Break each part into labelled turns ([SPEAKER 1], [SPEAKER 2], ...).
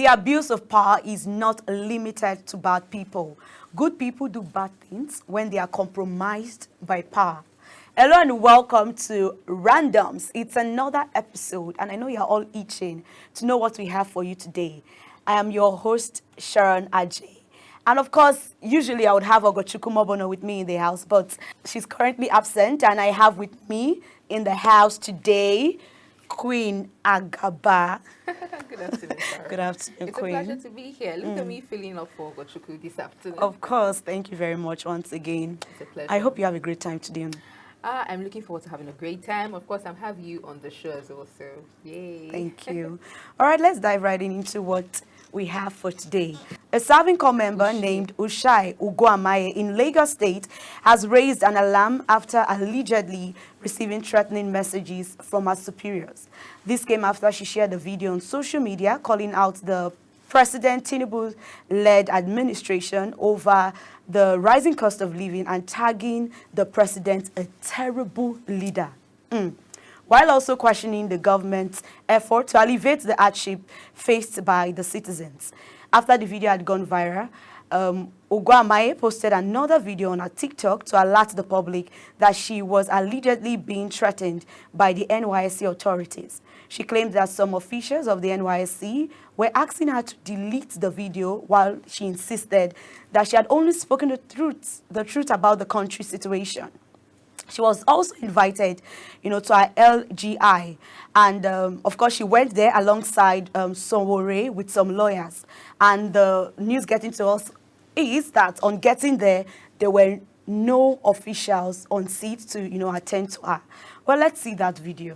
[SPEAKER 1] The abuse of power is not limited to bad people. Good people do bad things when they are compromised by power. Hello and welcome to Randoms. It's another episode, and I know you're all itching to know what we have for you today. I am your host, Sharon Ajay. And of course, usually I would have Ogochukwu Mobono with me in the house, but she's currently absent, and I have with me in the house today, Queen Agaba.
[SPEAKER 2] Good afternoon, Sarah.
[SPEAKER 1] Good afternoon,
[SPEAKER 2] It's
[SPEAKER 1] Queen.
[SPEAKER 2] a pleasure to be here. Look at me filling up for Ogochukwu this afternoon.
[SPEAKER 1] Of course, thank you very much once again.
[SPEAKER 2] It's a pleasure.
[SPEAKER 1] I hope you have a great time today.
[SPEAKER 2] I'm looking forward to having a great time. Of course, I'm having you on the show as well, so yay.
[SPEAKER 1] Thank you. All right, let's dive right into what we have for today. A serving corps member named Ushai Uguamaye in Lagos State has raised an alarm after allegedly receiving threatening messages from her superiors. This came after she shared a video on social media calling out the President Tinubu-led administration over the rising cost of living and tagging the president a terrible leader. While also questioning the government's effort to alleviate the hardship faced by the citizens. After the video had gone viral, Uguamaye posted another video on her TikTok to alert the public that she was allegedly being threatened by the Nysc authorities. She claimed that some officials of the Nysc were asking her to delete the video while she insisted that she had only spoken the truth about the country's situation. She was also invited, to our LGI. And, of course, she went there alongside Sonwore with some lawyers. And the news getting to us is that on getting there were no officials on seat to, attend to her. Well, let's see that video.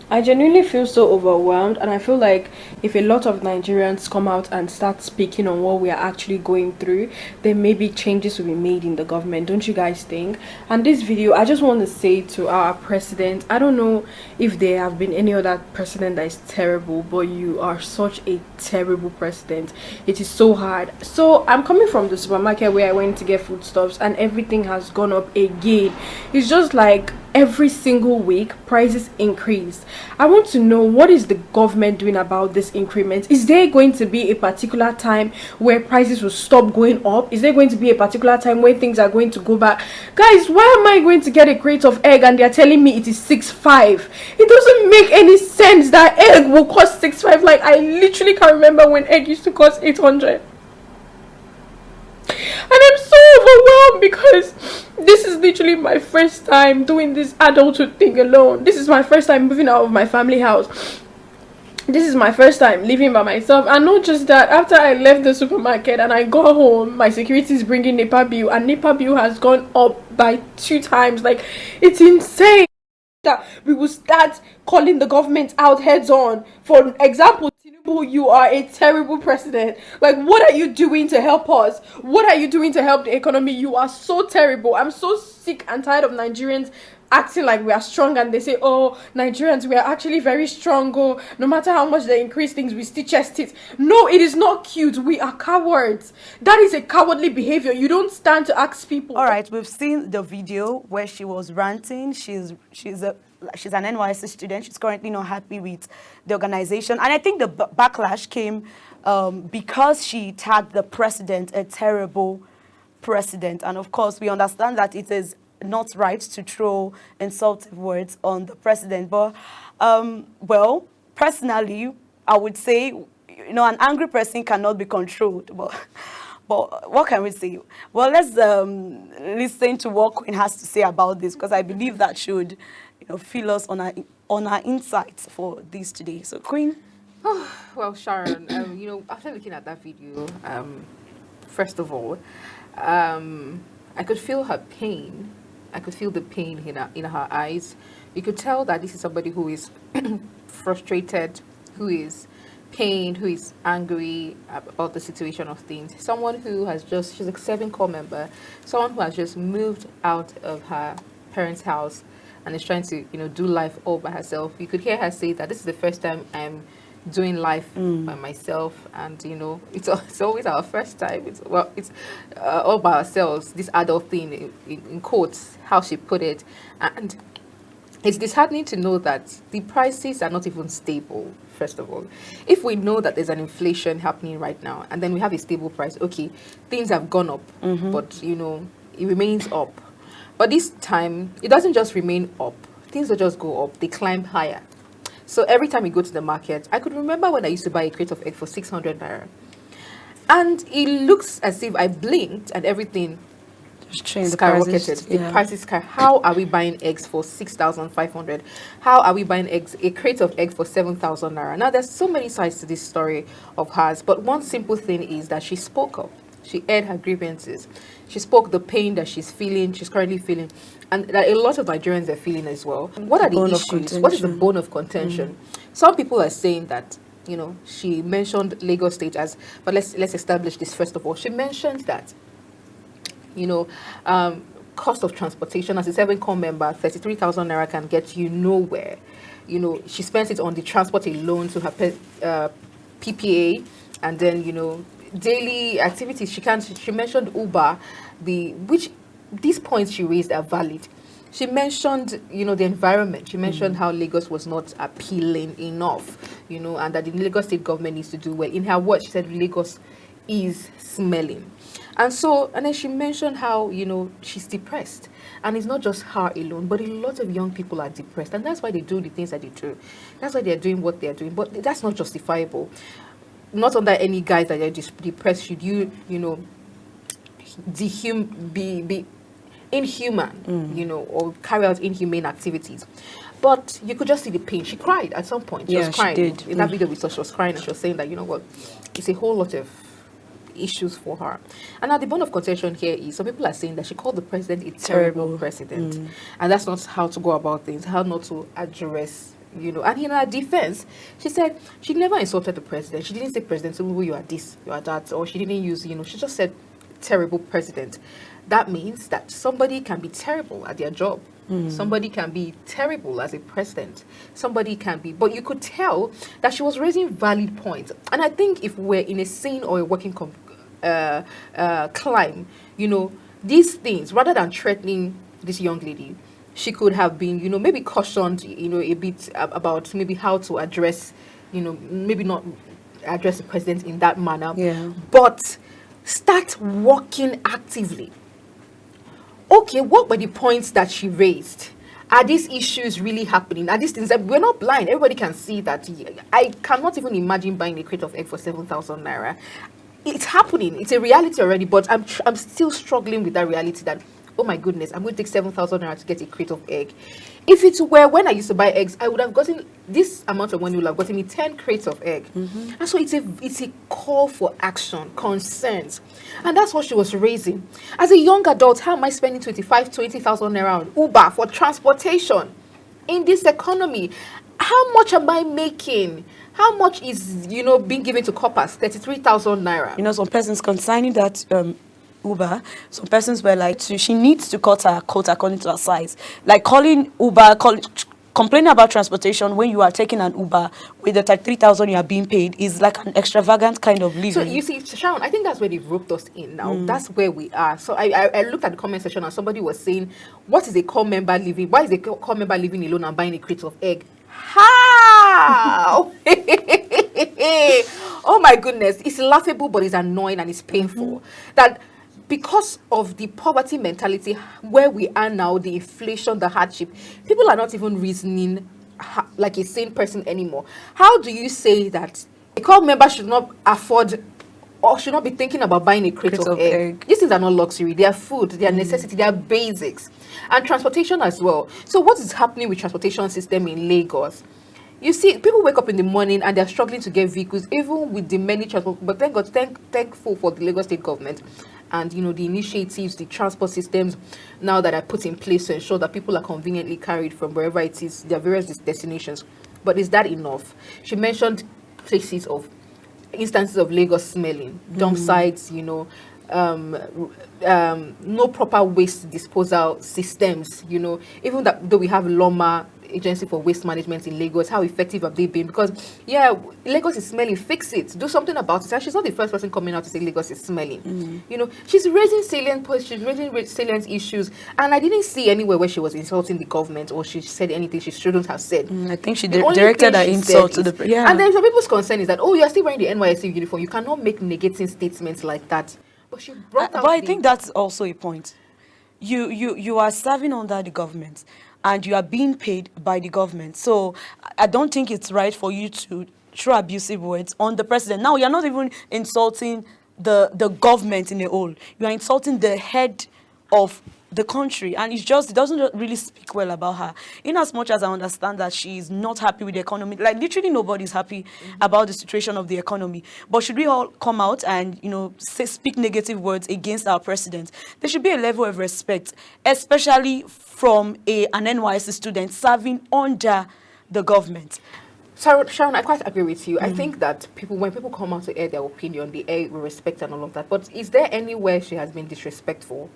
[SPEAKER 3] I genuinely feel so overwhelmed, and I feel like if a lot of Nigerians come out and start speaking on what we are actually going through, then maybe changes will be made in the government. Don't you guys think? And this video, I just want to say to our president, I don't know if there have been any other president that is terrible, but you are such a terrible president. It is so hard. So I'm coming from the supermarket where I went to get foodstuffs, and everything has gone up again. It's just like every single week prices increase. I want to know, what is the government doing about this increment? Is there going to be a particular time where prices will stop going up? Is there going to be a particular time where things are going to go back? Guys, why am I going to get a crate of egg and they're telling me it is 6.5? It doesn't make any sense that egg will cost 6.5. Like, I literally can't remember when egg used to cost 800. And I'm so overwhelmed because this is literally my first time doing this adulthood thing alone. This is my first time moving out of my family house. This is my first time living by myself. And not just that, after I left the supermarket and I got home, my security is bringing NEPA bill, and NEPA bill has gone up by 2 times. Like, it's insane that we will start calling the government out heads on. For example, you are a terrible president. Like, what are you doing to help us? What are you doing to help the economy? You are so terrible. I'm so sick and tired of Nigerians acting like we are strong, and they say, oh, Nigerians, we are actually very strong. Oh, no matter how much they increase things, we still chest it. No, it is not cute. We are cowards. That is a cowardly behavior. You don't stand to ask people.
[SPEAKER 1] All right, we've seen the video where she was ranting. She's an NYSC student. She's currently not happy with the organization. And I think the backlash came because she tagged the president a terrible president. And of course, we understand that it is not right to throw insultive words on the president. But, well, personally, I would say, an angry person cannot be controlled. But what can we say? Well, let's listen to what Queen has to say about this, because I believe that should fill us on our insights for this today. So, Queen.
[SPEAKER 2] Well, Sharon, after looking at that video, first of all, I could feel her pain. I could feel the pain in her eyes. You could tell that this is somebody who is frustrated, who is pained, who is angry about the situation of things. Someone who she's a serving corps member, someone who has just moved out of her parents' house and is trying to, do life all by herself. You could hear her say that this is the first time I'm doing life by myself, and it's always our first time. It's all by ourselves. This adult thing, in quotes, how she put it, and it's disheartening to know that the prices are not even stable, first of all. If we know that there's an inflation happening right now, and then we have a stable price, okay, things have gone up, but, it remains up. But this time, it doesn't just remain up. Things don't just go up, they climb higher. So every time we go to the market, I could remember when I used to buy a crate of egg for 600 naira. And it looks as if I blinked and everything skyrocketed. The prices How are we buying eggs for 6,500? How are we buying eggs, a crate of eggs for 7,000 naira? Now, there's so many sides to this story of hers, but one simple thing is that she spoke up. She aired her grievances. She spoke the pain that she's currently feeling, and that a lot of Nigerians are feeling as well. What are the issues? What is the bone of contention? Some people are saying that, she mentioned Lagoc State as, but let's establish this first of all. She mentioned that, cost of transportation as a 7 Corp member, 33,000 naira can get you nowhere. She spends it on the transport alone to her PPA, and then, daily activities. She mentioned Uber, which these points she raised are valid. She mentioned, the environment. She mentioned how Lagos was not appealing enough, and that the Lagos state government needs to do well. In her words, she said Lagos is smelling. And then she mentioned how, she's depressed. And it's not just her alone, but a lot of young people are depressed. And that's why they do the things that they do. That's why they're doing what they're doing. But that's not justifiable. Not under any guise that you're depressed should you, be inhuman, or carry out inhumane activities. But you could just see the pain. She cried at some point. She was crying. She did. In that video we saw, she was crying and she was saying that, it's a whole lot of issues for her. And now the bone of contention here is some people are saying that she called the president a terrible president. And that's not how to go about things, how not to address, and in her defense, she said she never insulted the president. She didn't say, President Tinubu, you are this, you are that, or she didn't use, she just said terrible president. That means that somebody can be terrible at their job. Somebody can be terrible as a president. Somebody can be, but you could tell that she was raising valid points. And I think if we're in a sane or a working climb, these things, rather than threatening this young lady, she could have been, maybe cautioned, a bit about maybe how to address, maybe not address the president in that manner, but start working actively. Okay, what were the points that she raised? Are these issues really happening? Are these things that we're not blind? Everybody can see that. I cannot even imagine buying a crate of egg for 7,000 naira. It's happening. It's a reality already, but I'm still struggling with that reality that, oh my goodness, I'm going to take 7,000 naira to get a crate of egg. If it were when I used to buy eggs, I would have gotten this amount of money, would have gotten me 10 crates of egg. And so it's a call for action, concerns. And that's what she was raising. As a young adult, how am I spending 20,000 naira on Uber for transportation in this economy? How much am I making? How much is, being given to coppers? 33,000 naira.
[SPEAKER 1] Some persons consigning that Uber, some persons were like, she needs to cut her coat according to her size. Like calling Uber, complaining about transportation when you are taking an Uber with the 3,000 you are being paid is like an extravagant kind of living.
[SPEAKER 2] So you see, Sharon, I think that's where they've roped us in now. That's where we are. So I looked at the comment section and somebody was saying, what is a Corp member living? Why is a Corp member living alone and buying a crate of egg? How? Oh my goodness. It's laughable, but it's annoying and it's painful. That because of the poverty mentality where we are now, the inflation, the hardship, people are not even reasoning like a sane person anymore. How do you say that a Corp member should not afford or should not be thinking about buying a crate of egg? These things are not luxury. They are food. They are necessity. They are basics. And transportation as well. So what is happening with transportation system in Lagos? You see, people wake up in the morning and they're struggling to get vehicles, even with the many transport. But thank God, thankful for the Lagos state government and the initiatives, the transport systems now that are put in place to ensure that people are conveniently carried from wherever it is, their various destinations. But is that enough? She mentioned instances of Lagos smelling, dump sites, no proper waste disposal systems, even though we have Loma, agency for waste management in Lagos. How effective have they been? Because yeah, Lagos is smelling. Fix it. Do something about it. And she's not the first person coming out to say Lagos is smelling. You know, she's raising salient points. She's raising salient issues. And I didn't see anywhere where she was insulting the government or she said anything she shouldn't have said.
[SPEAKER 1] I think she
[SPEAKER 2] The only
[SPEAKER 1] directed
[SPEAKER 2] thing
[SPEAKER 1] her
[SPEAKER 2] she
[SPEAKER 1] insult to
[SPEAKER 2] said
[SPEAKER 1] the
[SPEAKER 2] is-
[SPEAKER 1] yeah.
[SPEAKER 2] And then some people's concern is that, oh, you're still wearing the NYSC uniform. You cannot make negating statements like that. But she brought out
[SPEAKER 1] But I
[SPEAKER 2] the-
[SPEAKER 1] think that's also a point. You are serving under the government and you are being paid by the government. So I don't think it's right for you to throw abusive words on the president. Now you're not even insulting the government in a whole. You are insulting the head of the country, and it doesn't really speak well about her. In as much as I understand that she is not happy with the economy, like literally nobody's happy about the situation of the economy, but should we all come out and speak negative words against our president? There should be a level of respect, especially from an NYSC student serving under the government.
[SPEAKER 2] So, Sharon, I quite agree with you. I think that when people come out to air their opinion, they air with respect and all of that. But is there anywhere she has been disrespectful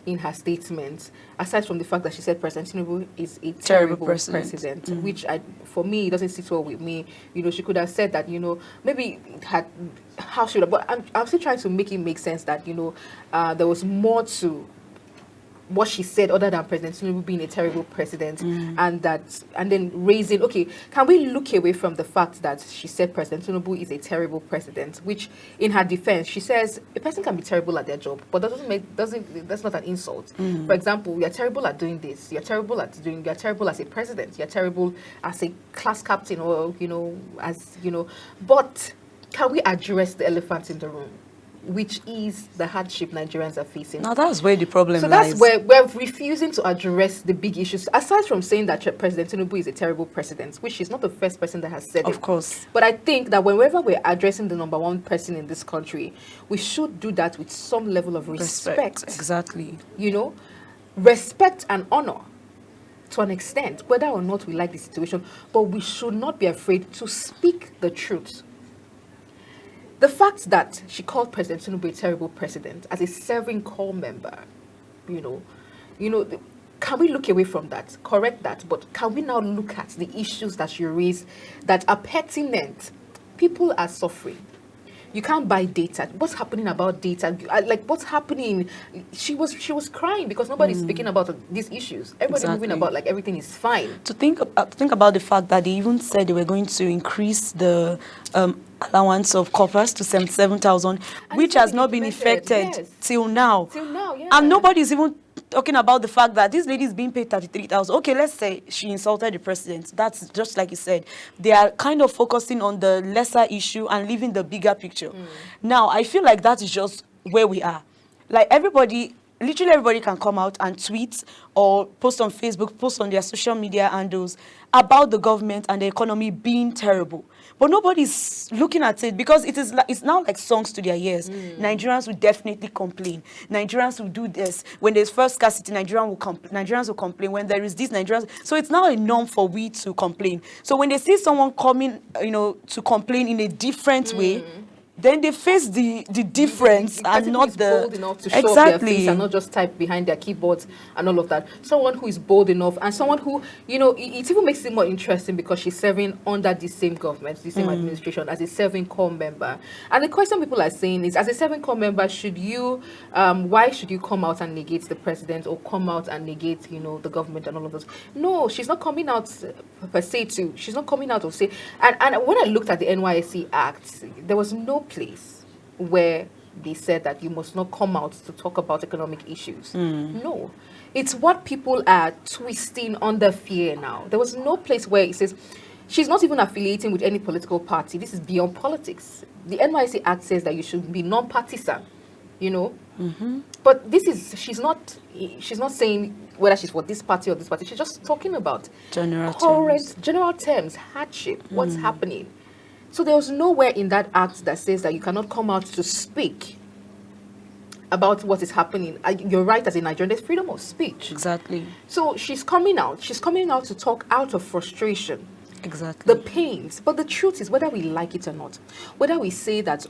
[SPEAKER 2] in her statements, aside from the fact that she said President Tinubu is a terrible president, which for me, it doesn't sit well with me. She could have said that, maybe how should I, but I'm still trying to make it make sense that, there was more to what she said other than President Tinubu being a terrible president, and then raising, okay, can we look away from the fact that she said President Tinubu is a terrible president, which in her defense she says a person can be terrible at their job, but that's not an insult. For example, you're terrible at doing this, you're terrible as a president, you're terrible as a class captain, or but can we address the elephant in the room, which is the hardship Nigerians are facing?
[SPEAKER 1] Now that's where the problem
[SPEAKER 2] So
[SPEAKER 1] lies.
[SPEAKER 2] that's where we're refusing to address the big issues. Aside from saying that President Tinubu is a terrible president, which she's not the first person that has said it.
[SPEAKER 1] Of course.
[SPEAKER 2] But I think that whenever we're addressing the number one person in this country, we should do that with some level of respect.
[SPEAKER 1] Exactly.
[SPEAKER 2] Respect and honor to an extent, whether or not we like the situation, but we should not be afraid to speak the truth. The fact that she called President Tinubu a terrible president as a serving Corp member, can we look away from that, correct that, but can we now look at the issues that she raised that are pertinent? People are suffering. You can't buy data. What's happening about data? Like, what's happening? She was crying because nobody's speaking about these issues. Everybody's moving about like everything is fine.
[SPEAKER 1] To think about the fact that they even said they were going to increase the allowance of corpus to 77,000, which has not been effected till now.
[SPEAKER 2] Yeah.
[SPEAKER 1] And nobody's even talking about the fact that this lady is being paid 33,000. Okay, let's say she insulted the president. That's just like you said. They are kind of focusing on the lesser issue and leaving the bigger picture. Now, I feel like that is just where we are. Like literally everybody can come out and tweet or post on Facebook, post on their social media handles about the government and the economy being terrible. But nobody's looking at it because it's now like songs to their ears. Nigerians will definitely complain. Nigerians will do this. When there's first scarcity, Nigerians will complain. When there is this, Nigerians... So it's now a norm for we to complain. So when they see someone coming, to complain in a different way, then they face the difference and not the
[SPEAKER 2] bold enough to show up their face and not just type behind their keyboards and all of that. Someone who is bold enough and someone who it even makes it more interesting because she's serving under the same government, the same administration as a serving Corp member. And the question people are saying is, as a serving Corp member, why should you come out and negate the president or come out and negate the government and all of those? No, she's not coming out per se to. She's not coming out to say. And when I looked at the NYSC Act, there was no place where they said that you must not come out to talk about economic issues. No. It's what people are twisting under fear now. There was no place where it says she's not even affiliating with any political party. This is beyond politics. The NYSC Act says that you should be non-partisan, But she's not saying whether she's for this party or this party. She's just talking about general terms, hardship, what's happening. So there was nowhere in that act that says that you cannot come out to speak about what is happening. You're right, as a Nigerian, there's freedom of speech.
[SPEAKER 1] Exactly.
[SPEAKER 2] So she's coming out. She's coming out to talk out of frustration.
[SPEAKER 1] Exactly.
[SPEAKER 2] The pains. But the truth is, whether we like it or not, whether we say that,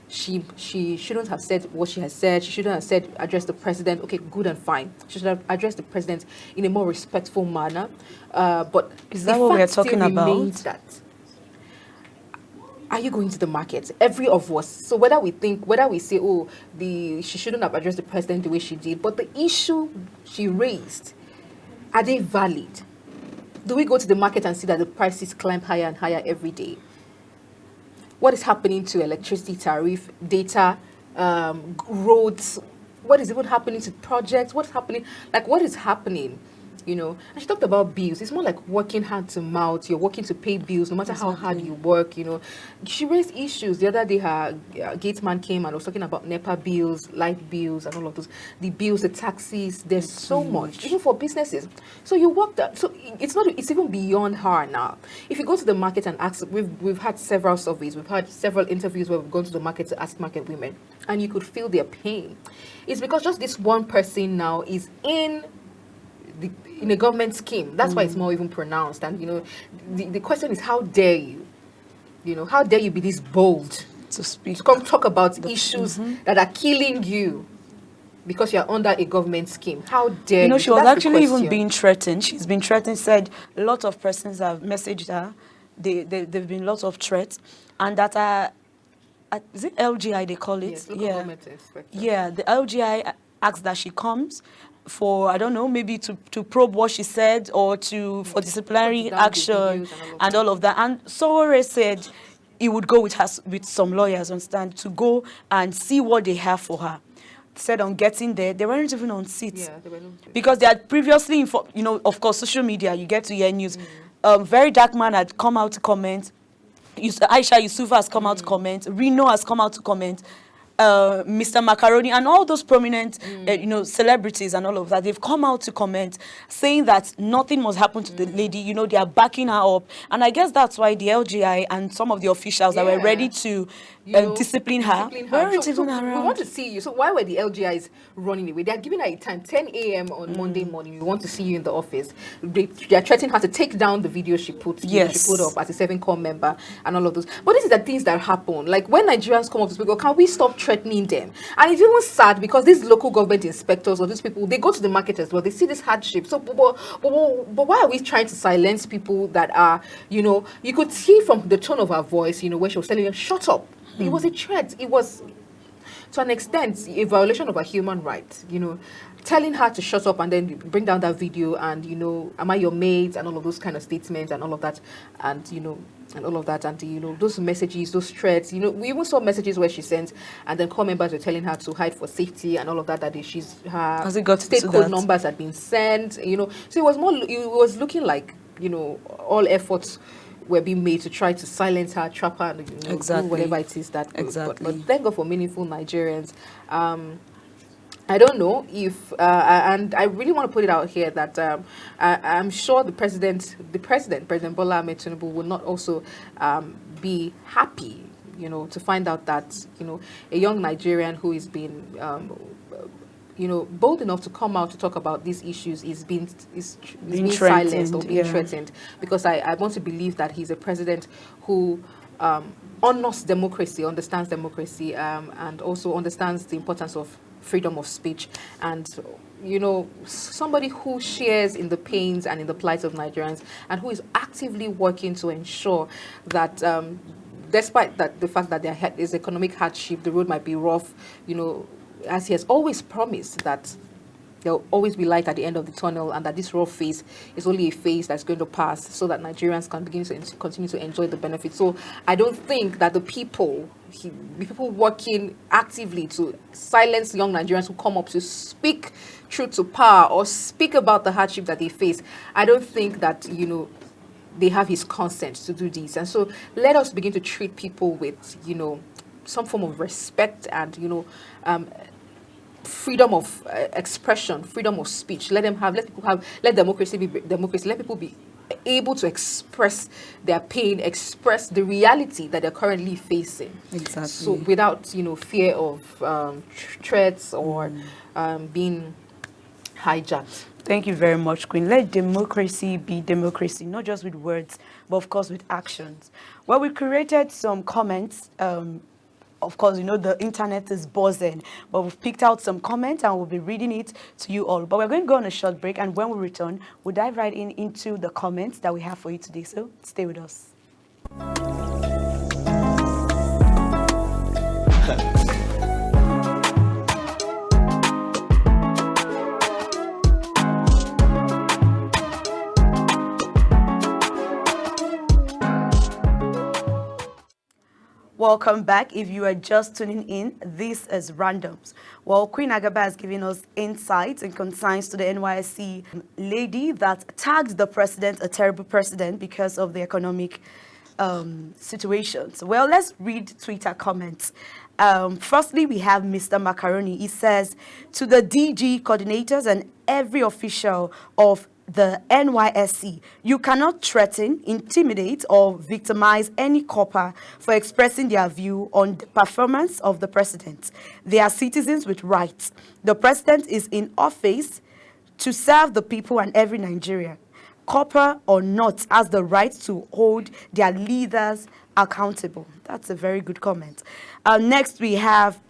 [SPEAKER 2] she shouldn't have said what she has said. She shouldn't have said address the president. Okay, good and fine. She should have addressed the president in a more respectful manner. But
[SPEAKER 1] Is
[SPEAKER 2] the
[SPEAKER 1] that what we are
[SPEAKER 2] fact still
[SPEAKER 1] talking
[SPEAKER 2] remains
[SPEAKER 1] about?
[SPEAKER 2] that, are you going to the market? Every of us. So whether we say, oh, she shouldn't have addressed the president the way she did, but the issue she raised, are they valid? Do we go to the market and see that the prices climb higher and higher every day? What is happening to electricity tariff, data, roads? What is even happening to projects? What's happening? Like, what is happening? You know, and she talked about bills. It's more like working hand to mouth. You're working to pay bills, no matter how hard you work. You know, she raised issues. The other day, her gate man came and was talking about NEPA bills, light bills, and all of those. The bills, the taxis. There's so much, even for businesses. So you work that. So it's not. It's even beyond her now. If you go to the market and ask, we've had several surveys. We've had several interviews where we've gone to the market to ask market women, and you could feel their pain. It's because just this one person now is in a government scheme. That's why it's more even pronounced. And, you know, the question is, how dare you? You know, how dare you be this bold
[SPEAKER 1] To speak.
[SPEAKER 2] to come talk about issues that are killing you because you're under a government scheme? How dare you?
[SPEAKER 1] You know, she
[SPEAKER 2] So
[SPEAKER 1] was
[SPEAKER 2] that's the
[SPEAKER 1] actually even
[SPEAKER 2] question.
[SPEAKER 1] being threatened. She's been threatened, said a lot of persons have messaged her. There've been lots of threats. And that is it LGI they call it?
[SPEAKER 2] Yes, local government inspector.
[SPEAKER 1] Yeah, the LGI asked that she comes for, I don't know, maybe to probe what she said or for disciplinary
[SPEAKER 2] Put down the
[SPEAKER 1] action
[SPEAKER 2] videos
[SPEAKER 1] and all of that. And Sowore said he would go with some lawyers on stand to go and see what they have for her. Said on getting there, they weren't even on seats.
[SPEAKER 2] Yeah, they were not.
[SPEAKER 1] Because they had previously, you know, of course, social media, you get to hear news. Very Dark Man had come out to comment. Aisha Yusufa has come out to comment. Reno has come out to comment. Mr. Macaroni and all those prominent, you know, celebrities and all of that, they've come out to comment saying that nothing must happen to the lady. You know, they are backing her up. And I guess that's why the LGI and some of the officials that were ready to discipline her weren't even around.
[SPEAKER 2] We want to see you. So why were the LGIs running away? They are giving her a time, 10 a.m. on Monday morning. We want to see you in the office. They are threatening her to take down the video she put, she put up as a 7 Corp member and all of those. But these are the things that happen. Like when Nigerians come up to speak, oh, can we stop threatening them? And it's even sad because these local government inspectors or these people, they go to the market as well. They see this hardship. So, but why are we trying to silence people that are, you know, you could see from the tone of her voice, you know, when she was telling them, shut up. It was a threat. It was, to an extent, a violation of her human rights, you know, telling her to shut up and then bring down that video and, you know, am I your mate and all of those kind of statements and all of that. And, you know, and all of that. And, you know, those messages, those threats, you know, we even saw messages where she sent and then Corp members were telling her to hide for safety and all of that, that her state code numbers had been sent, you know. So it was looking like, you know, all efforts were being made to try to silence her, trap her, and, you know, do whatever it is that goes. But thank God for meaningful Nigerians. I don't know if, and I really want to put it out here that I'm sure the President Bola Ahmed Tinubu will not also be happy, you know, to find out that, you know, a young Nigerian who is being you know, bold enough to come out to talk about these issues is being silenced or being threatened, because I want to believe that he's a president who honors democracy, understands democracy, and also understands the importance of freedom of speech, and, you know, somebody who shares in the pains and in the plight of Nigerians, and who is actively working to ensure that despite the fact that there is economic hardship, the road might be rough, you know, as he has always promised that there'll always be light at the end of the tunnel, and that this rough phase is only a phase that's going to pass, so that Nigerians can begin to continue to enjoy the benefits. So I don't think that the people working actively to silence young Nigerians who come up to speak truth to power or speak about the hardship that they face, I don't think that, you know, they have his consent to do this. And so let us begin to treat people with, you know, some form of respect and, you know, freedom of expression, freedom of speech. Let democracy be democracy. Let people be able to express their pain, express the reality that they're currently facing.
[SPEAKER 1] Exactly.
[SPEAKER 2] So without, you know, fear of threats or being hijacked.
[SPEAKER 1] Thank you very much, Queen. Let democracy be democracy, not just with words, but of course with actions. Well, we created some comments of course, you know, the internet is buzzing. But we've picked out some comments and we'll be reading it to you all. But we're going to go on a short break, and when we return, we'll dive right into the comments that we have for you today. So stay with us. Welcome back. If you are just tuning in, this is Randoms. Well, Queen Agaba has given us insights and concerns to the NYSC lady that tagged the president a terrible president because of the economic situations. Well, let's read Twitter comments. Firstly, we have Mr. Macaroni. He says, to the DG coordinators and every official of the NYSC, you cannot threaten, intimidate, or victimize any corper for expressing their view on the performance of the president. They are citizens with rights. The president is in office to serve the people and every Nigerian. Corper or not has the right to hold their leaders accountable. That's a very good comment. Next, we have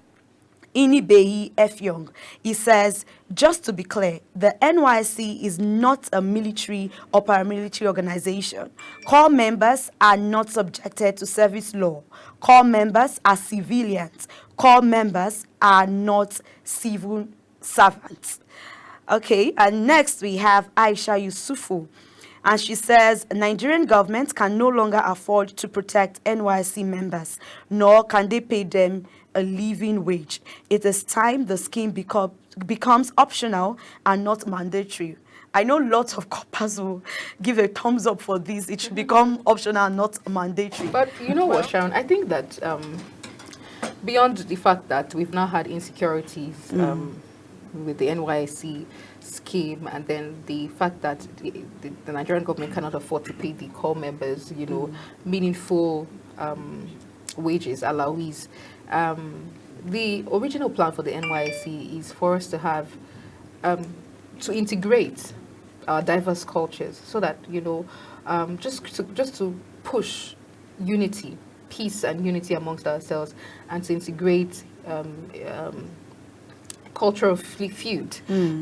[SPEAKER 1] Inibeyi F. Young. He says, just to be clear, the NYSC is not a military or paramilitary organization. Corps members are not subjected to service law. Corps members are civilians. Corps members are not civil servants. Okay, and next we have Aisha Yusufu. And she says, Nigerian government can no longer afford to protect NYSC members, nor can they pay them a living wage. It is time the scheme becomes optional and not mandatory. I know lots of coppers will give a thumbs up for this. It should become optional and not mandatory.
[SPEAKER 2] But you know what, Sharon? I think that beyond the fact that we've now had insecurities with the NYSC scheme, and then the fact that the Nigerian government cannot afford to pay the core members, you know, meaningful wages, allowances. The original plan for the NYSC is for us to have to integrate diverse cultures, so that, you know, just to push unity, peace and unity amongst ourselves, and to integrate culture of feud,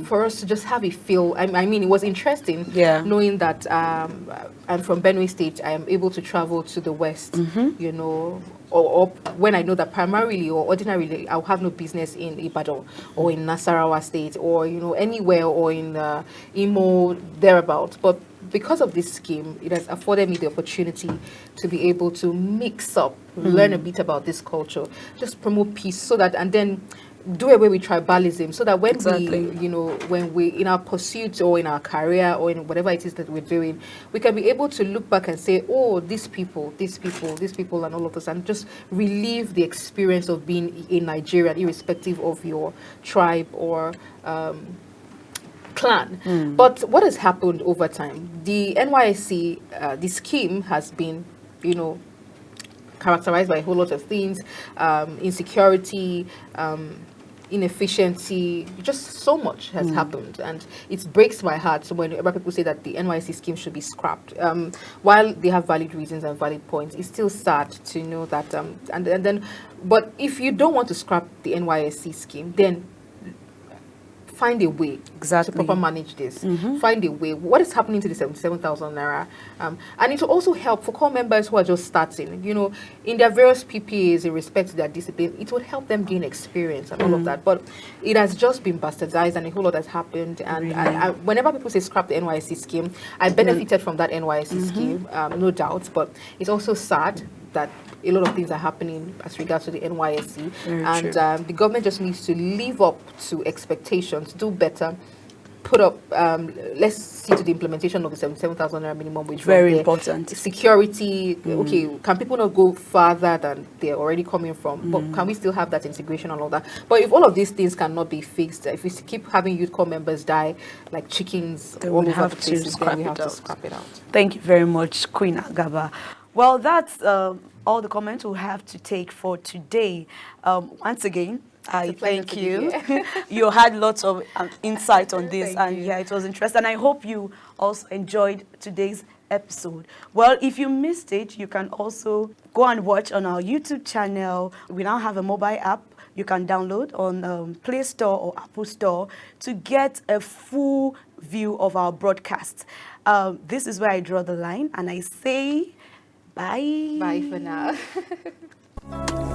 [SPEAKER 2] for us to just have a feel. I mean, it was interesting knowing that I'm from Benue State. I am able to travel to the West, you know, or when I know that primarily or ordinarily I'll have no business in Ibadan or in Nasarawa State, or, you know, anywhere, or in Imo, thereabouts. But because of this scheme, it has afforded me the opportunity to be able to mix up, learn a bit about this culture, just promote peace, so that, and then do away with tribalism, so that when we, you know, when we, in our pursuit or in our career or in whatever it is that we're doing, we can be able to look back and say, oh, these people, and all of this, and just relive the experience of being in Nigeria, irrespective of your tribe or clan. But what has happened over time? The NYSC, the scheme has been, you know, characterized by a whole lot of things, insecurity, inefficiency, just so much has happened, and it breaks my heart whenever people say that the NYSC scheme should be scrapped. While they have valid reasons and valid points, it's still sad to know that, and then, but if you don't want to scrap the NYSC scheme, then find a way to proper manage this. Find a way. What is happening to the 77,000 naira? And it will also help for core members who are just starting, you know, in their various PPAs in respect to their discipline. It would help them gain experience and all of that. But it has just been bastardized, and a whole lot has happened. And I, whenever people say scrap the NYSC scheme, I benefited from that NYSC scheme, no doubt. But it's also sad that a lot of things are happening as regards to the NYSC, and the government just needs to live up to expectations, do better, put up, let's see to the implementation of the 77,000 naira minimum wage.
[SPEAKER 1] Very important.
[SPEAKER 2] Security, okay, can people not go farther than they're already coming from? But can we still have that integration and all that? But if all of these things cannot be fixed, if we keep having youth corps members die like chickens all over the places, then we have to scrap it out.
[SPEAKER 1] Thank you very much, Queen Agaba. Well, that's all the comments we'll have to take for today. Once again, I thank you. You had lots of insight on this, and yeah, it was interesting. And I hope you also enjoyed today's episode. Well, if you missed it, you can also go and watch on our YouTube channel. We now have a mobile app you can download on Play Store or Apple Store to get a full view of our broadcast. This is where I draw the line and I say bye.
[SPEAKER 2] Bye for now.